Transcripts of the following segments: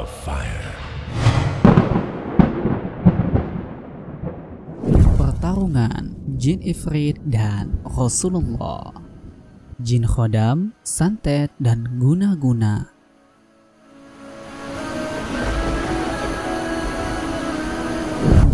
of fire. Pertarungan Jin Ifrit dan Rasulullah. Jin Khodam, Santet, dan Guna-Guna.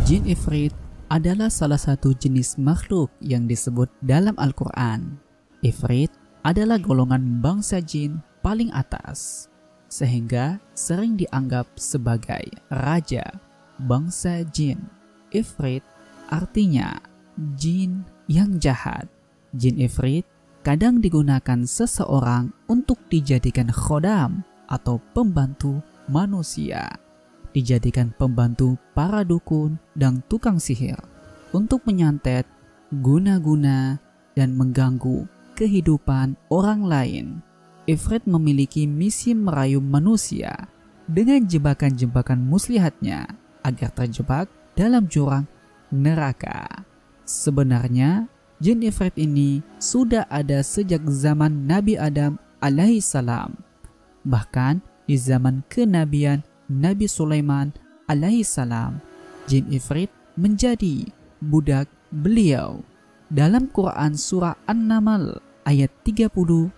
Jin Ifrit adalah salah satu jenis makhluk yang disebut dalam Al-Quran. Ifrit adalah golongan bangsa jin paling atas, sehingga sering dianggap sebagai raja bangsa jin. Ifrit artinya jin yang jahat. Jin Ifrit kadang digunakan seseorang untuk dijadikan khodam atau pembantu manusia, dijadikan pembantu para dukun dan tukang sihir untuk menyantet, guna-guna, dan mengganggu kehidupan orang lain. Ifrit memiliki misi merayu manusia dengan jebakan-jebakan muslihatnya agar terjebak dalam jurang neraka. Sebenarnya Jin Ifrit ini sudah ada sejak zaman Nabi Adam alaihissalam. Bahkan di zaman kenabian Nabi Sulaiman alaihissalam, Jin Ifrit menjadi budak beliau. Dalam Quran surah An-Naml ayat 30-40,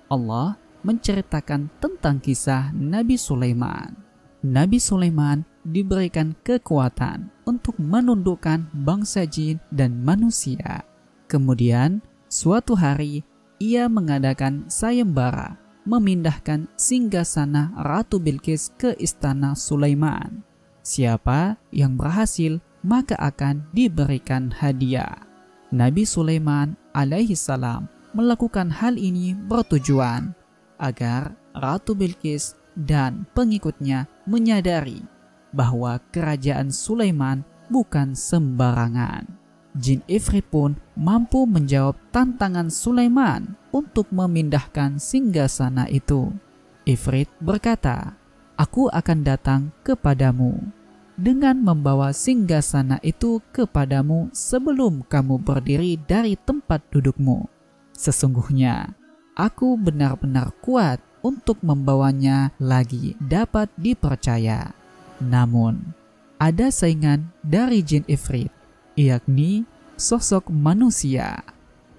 Allah menceritakan tentang kisah Nabi Sulaiman. Nabi Sulaiman diberikan kekuatan untuk menundukkan bangsa jin dan manusia. Kemudian, suatu hari ia mengadakan sayembara, memindahkan singgasana Ratu Bilqis ke istana Sulaiman. Siapa yang berhasil, maka akan diberikan hadiah. Nabi Sulaiman alaihissalam melakukan hal ini bertujuan agar Ratu Bilqis dan pengikutnya menyadari bahwa kerajaan Sulaiman bukan sembarangan. Jin Ifrit pun mampu menjawab tantangan Sulaiman untuk memindahkan singgasana itu. Ifrit berkata, "Aku akan datang kepadamu dengan membawa singgasana itu kepadamu sebelum kamu berdiri dari tempat dudukmu. Sesungguhnya aku benar-benar kuat untuk membawanya lagi dapat dipercaya." Namun, ada saingan dari Jin Ifrit, yakni sosok manusia.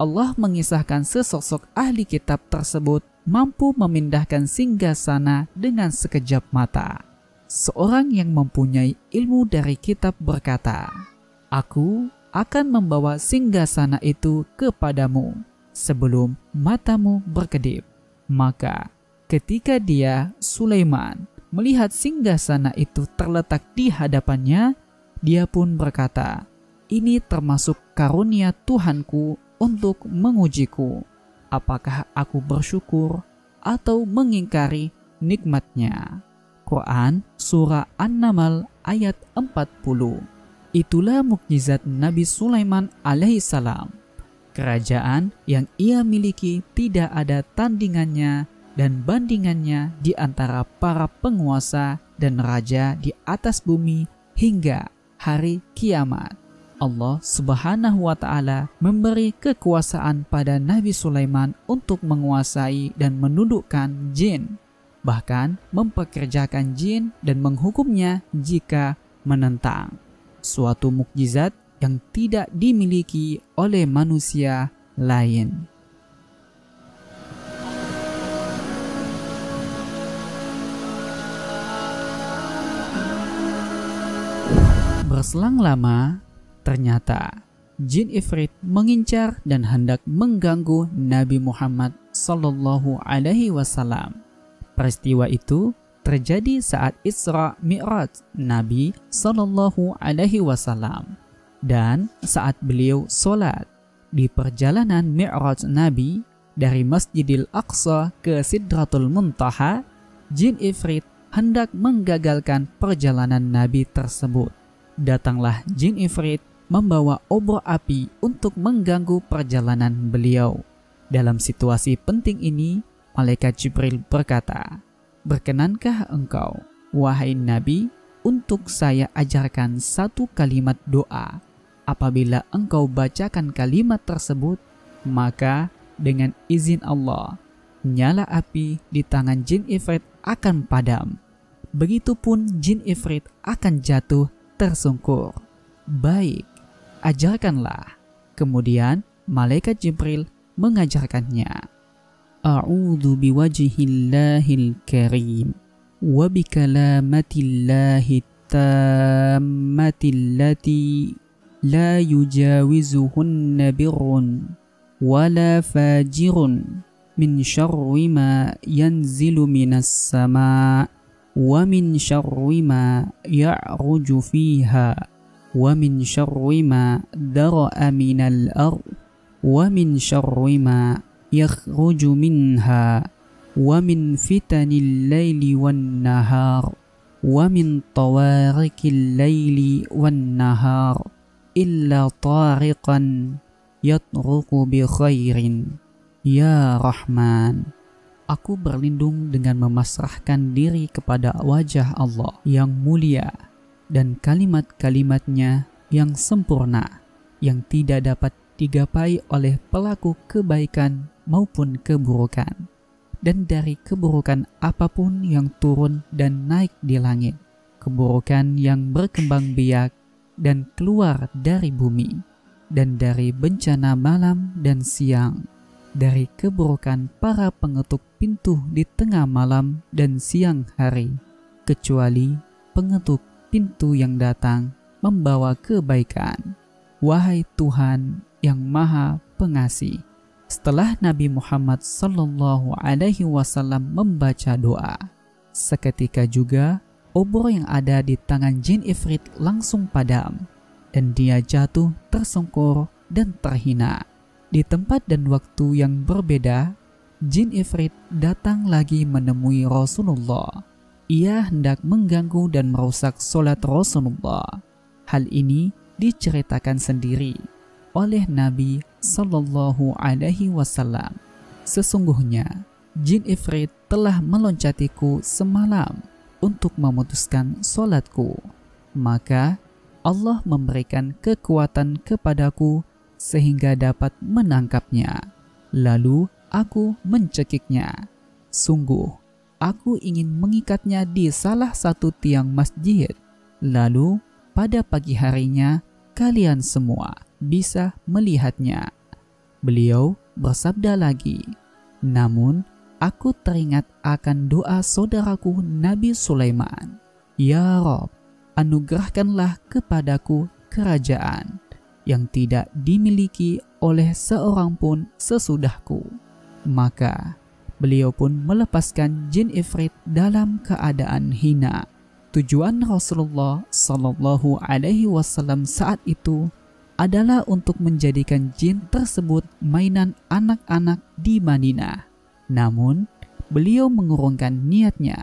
Allah mengisahkan sesosok ahli kitab tersebut mampu memindahkan singgasana dengan sekejap mata. Seorang yang mempunyai ilmu dari kitab berkata, "Aku akan membawa singgasana itu kepadamu sebelum matamu berkedip." Maka ketika dia, Sulaiman, melihat singgasana itu terletak di hadapannya, dia pun berkata, "Ini termasuk karunia Tuhanku untuk mengujiku. Apakah aku bersyukur atau mengingkari nikmatnya?" Quran surah An-Naml ayat 40. Itulah mukjizat Nabi Sulaiman alaihissalam. Kerajaan yang ia miliki tidak ada tandingannya dan bandingannya di antara para penguasa dan raja di atas bumi hingga hari kiamat. Allah Subhanahu wa Ta'ala memberi kekuasaan pada Nabi Sulaiman untuk menguasai dan menundukkan jin, bahkan mempekerjakan jin dan menghukumnya jika menentang. Suatu mukjizat yang tidak dimiliki oleh manusia lain. Berselang lama, ternyata Jin Ifrit mengincar dan hendak mengganggu Nabi Muhammad sallallahu alaihi wasallam. Peristiwa itu terjadi saat Isra Mi'raj Nabi sallallahu alaihi wasallam dan saat beliau sholat. Di perjalanan Mi'raj Nabi dari Masjidil Aqsa ke Sidratul Muntaha, Jin Ifrit hendak menggagalkan perjalanan Nabi tersebut. Datanglah Jin Ifrit membawa obor api untuk mengganggu perjalanan beliau. Dalam situasi penting ini, Malaikat Jibril berkata, "Berkenankah engkau, wahai Nabi, untuk saya ajarkan satu kalimat doa? Apabila engkau bacakan kalimat tersebut, maka dengan izin Allah, nyala api di tangan jin ifrit akan padam. Begitupun jin ifrit akan jatuh tersungkur. Baik, ajarkanlah. Kemudian malaikat Jibril mengajarkannya. A'udzu biwajhillahil karim wa bikalamatillahi tammatillati la yujawizuhunna birrun wala fajirun min syarri ma yanzilu minas sama' wa min syarri ma ya'ruju fiha wa min syarri ma dara'a minal ard wa min syarri ma yakhruju minha wa min fitanil laili wan nahar wa min tawarikil laili wan nahar illa tariqan yatruku bi khairin ya Rahman. Aku berlindung dengan memasrahkan diri kepada wajah Allah yang mulia dan kalimat-kalimatnya yang sempurna, yang tidak dapat digapai oleh pelaku kebaikan maupun keburukan, dan dari keburukan apapun yang turun dan naik di langit, keburukan yang berkembang biak dan keluar dari bumi, dan dari bencana malam dan siang, dari keburukan para pengetuk pintu di tengah malam dan siang hari, kecuali pengetuk pintu yang datang membawa kebaikan. Wahai Tuhan yang Maha Pengasih. Setelah Nabi Muhammad SAW membaca doa, seketika juga obor yang ada di tangan jin ifrit langsung padam, dan dia jatuh tersungkur dan terhina. Di tempat dan waktu yang berbeda, jin ifrit datang lagi menemui Rasulullah. Ia hendak mengganggu dan merusak solat Rasulullah. Hal ini diceritakan sendiri oleh Nabi Sallallahu Alaihi Wasallam. Sesungguhnya, jin ifrit telah meloncatiku semalam untuk memutuskan solatku. Maka Allah memberikan kekuatan kepadaku sehingga dapat menangkapnya. Lalu aku mencekiknya. Sungguh, aku ingin mengikatnya di salah satu tiang masjid. Lalu pada pagi harinya kalian semua bisa melihatnya. Beliau bersabda lagi, namun aku teringat akan doa saudaraku Nabi Sulaiman. Ya Rob, anugerahkanlah kepadaku kerajaan yang tidak dimiliki oleh seorang pun sesudahku. Maka beliau pun melepaskan jin ifrit dalam keadaan hina. Tujuan Rasulullah Sallallahu Alaihi Wasallam saat itu adalah untuk menjadikan jin tersebut mainan anak-anak di Madinah. Namun beliau mengurungkan niatnya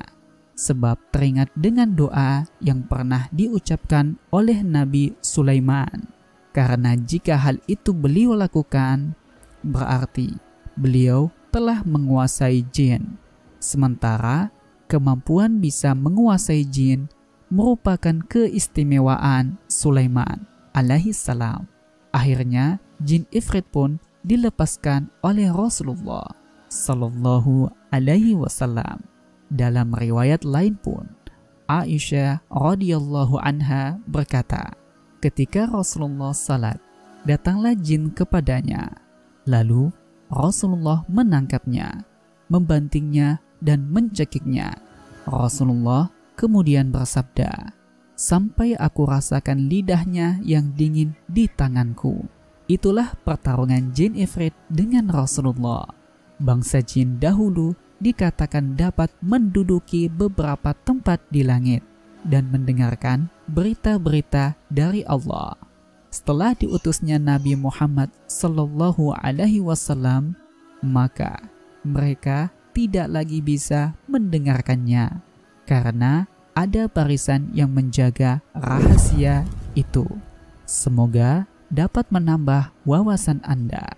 sebab teringat dengan doa yang pernah diucapkan oleh Nabi Sulaiman. Karena jika hal itu beliau lakukan, berarti beliau telah menguasai jin. Sementara kemampuan bisa menguasai jin merupakan keistimewaan Sulaiman alaihi salam. Akhirnya jin ifrit pun dilepaskan oleh Rasulullah Sallallahu Alaihi Wasallam. Dalam riwayat lain pun, Aisyah radhiyallahu anha berkata, ketika Rasulullah salat, datanglah jin kepadanya. Lalu Rasulullah menangkapnya, membantingnya dan mencekiknya. Rasulullah kemudian bersabda, sampai aku rasakan lidahnya yang dingin di tanganku. Itulah pertarungan jin ifrit dengan Rasulullah. Bangsa jin dahulu dikatakan dapat menduduki beberapa tempat di langit dan mendengarkan berita-berita dari Allah. Setelah diutusnya Nabi Muhammad Sallallahu Alaihi Wasallam, maka mereka tidak lagi bisa mendengarkannya karena ada barisan yang menjaga rahasia itu. Semoga dapat menambah wawasan Anda.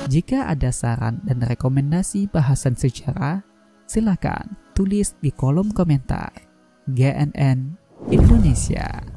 Jika ada saran dan rekomendasi bahasan sejarah, silakan tulis di kolom komentar. GNN Indonesia.